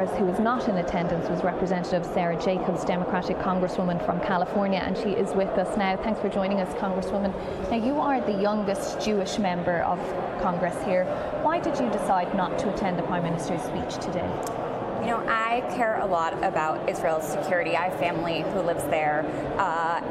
Who was not in attendance was Representative Sara Jacobs, Democratic Congresswoman from California, and she is with us now. Thanks for joining us, Congresswoman. Now, you are the youngest Jewish member of Congress here. Why did you decide not to attend the Prime Minister's speech today? You know, I care a lot about Israel's security. I have family who lives there,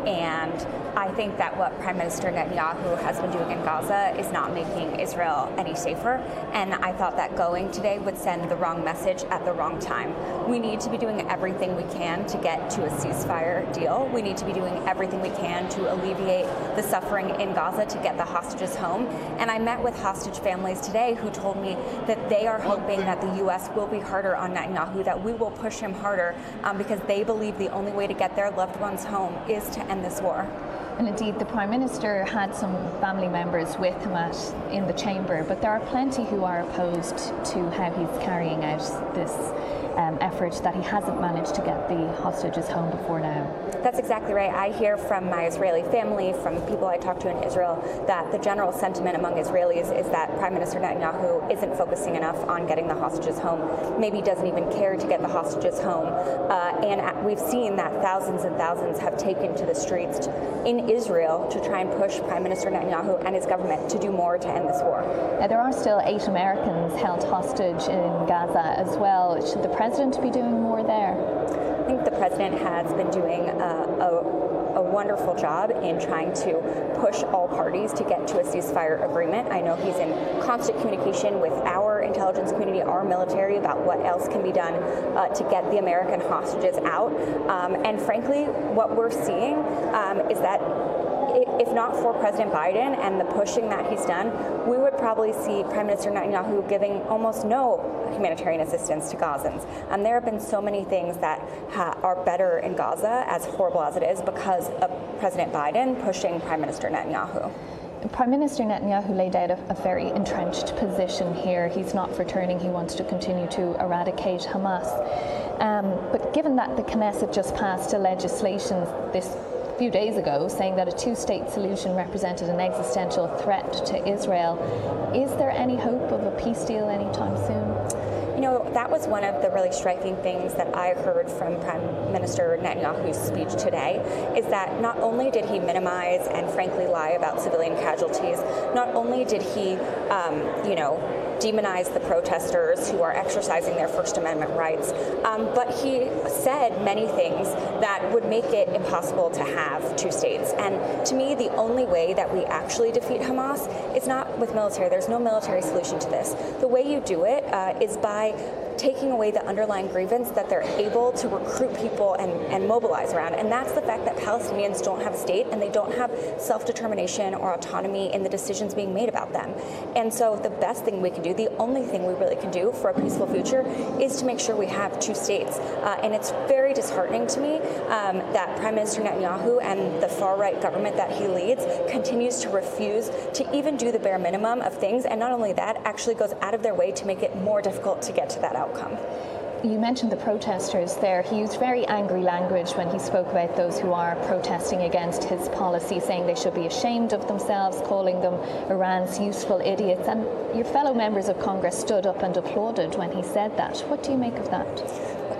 and I think that what Prime Minister Netanyahu has been doing in Gaza is not making Israel any safer, and I thought that going today would send the wrong message at the wrong time. We need to be doing everything we can to get to a ceasefire deal. We need to be doing everything we can to alleviate the suffering in Gaza, to get the hostages home. And I met with hostage families today who told me that they are hoping that the U.S. will be harder on Netanyahu, that we will push him harder because they believe the only way to get their loved ones home is to end this war. And indeed, the Prime Minister had some family members with him in the chamber, but there are plenty who are opposed to how he's carrying out this effort, that he hasn't managed to get the hostages home before now. That's exactly right. I hear from my Israeli family, from people I talk to in Israel, that the general sentiment among Israelis is that Prime Minister Netanyahu isn't focusing enough on getting the hostages home, maybe doesn't even care to get the hostages home. And we've seen that thousands and thousands have taken to the streets in Israel to try and push Prime Minister Netanyahu and his government to do more to end this war. Now, there are still 8 Americans held hostage in Gaza as well. Should the President be doing more there? I think the President has been doing a wonderful job in trying to push all parties to get to a ceasefire agreement. I know he's in constant communication with our intelligence community, our military, about what else can be done to get the American hostages out. And frankly, what we're seeing is that if not for President Biden and the pushing that he's done, we would probably see Prime Minister Netanyahu giving almost no humanitarian assistance to Gazans. There have been so many things that are better in Gaza, as horrible as it is, because of President Biden pushing Prime Minister Netanyahu. Prime Minister Netanyahu laid out a very entrenched position here. He's not for turning. He wants to continue to eradicate Hamas. But given that the Knesset just passed a legislation this few days ago saying that a 2-state solution represented an existential threat to Israel, is there any hope of a peace deal anytime soon? You know, that was one of the really striking things that I heard from Prime Minister Netanyahu's speech today, is that not only did he minimize and frankly lie about civilian casualties, not only did he, demonize the protesters who are exercising their First Amendment rights, but he said many things that would make it impossible to have 2 states. And to me, the only way that we actually defeat Hamas is not with military. There's no military solution to this. The way you do it is by taking away the underlying grievance that they're able to recruit people and mobilize around. And that's the fact that Palestinians don't have a state and they don't have self-determination or autonomy in the decisions being made about them. And so the best thing we can do, the only thing we really can do for a peaceful future, is to make sure we have 2 states. And it's very disheartening to me that Prime Minister Netanyahu and the far-right government that he leads continues to refuse to even do the bare minimum of things. And not only that, actually goes out of their way to make it more difficult to get to that outcome. You mentioned the protesters there. He used very angry language when he spoke about those who are protesting against his policy, saying they should be ashamed of themselves, calling them Iran's useful idiots. And your fellow members of Congress stood up and applauded when he said that. What do you make of that?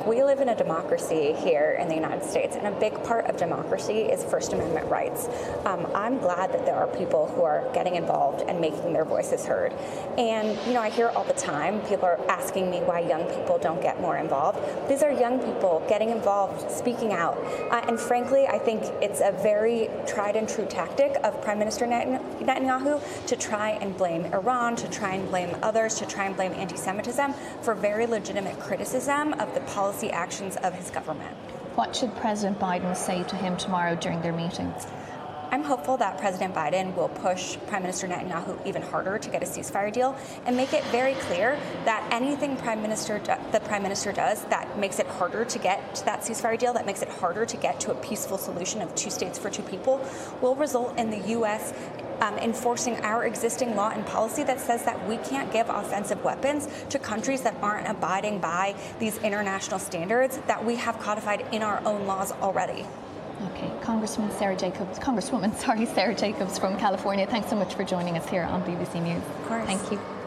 We live in a democracy here in the United States, and a big part of democracy is First Amendment rights. I'm glad that there are people who are getting involved and making their voices heard. And, I hear all the time, people are asking me why young people don't get more involved. These are young people getting involved, speaking out. And frankly, I think it's a very tried and true tactic of Prime Minister Netanyahu to try and blame Iran, to try and blame others, to try and blame anti-Semitism for very legitimate criticism of the policy actions of his government. What should President Biden say to him tomorrow during their meeting? I'm hopeful that President Biden will push Prime Minister Netanyahu even harder to get a ceasefire deal and make it very clear that anything the Prime Minister does that makes it harder to get to that ceasefire deal, that makes it harder to get to a peaceful solution of 2 states for 2 people, will result in the U.S. Enforcing our existing law and policy that says that we can't give offensive weapons to countries that aren't abiding by these international standards that we have codified in our own laws already. Okay, Congresswoman Sara Jacobs from California, thanks so much for joining us here on BBC News. Of course. Thank you.